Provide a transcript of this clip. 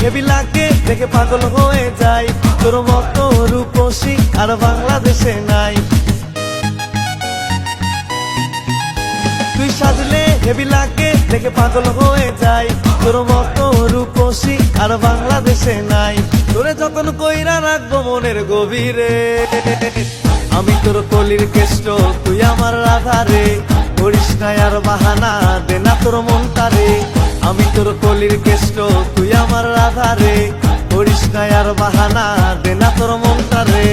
Heavy লাগে দেখে পাগল হয়ে যাই, তোর মতো রূপসী আর বাংলাদেশে নাই। তুই সাজলে হেভি লাগে দেখে পাগল হয়ে যাই, তোর মতো রূপসী আর বাংলাদেশে নাই। তোরে যতন কইরা রাখবো মনের গভীরে, আমি তোর কলির কেষ্ট তুই আমার রাধারে। করিস না আর বাহানা দে না তোর মনটারে, আমি তোর কলির কেষ্ট তুই আমার রাধারে। করিস না আর বাহানা দে না তোর মনটারে।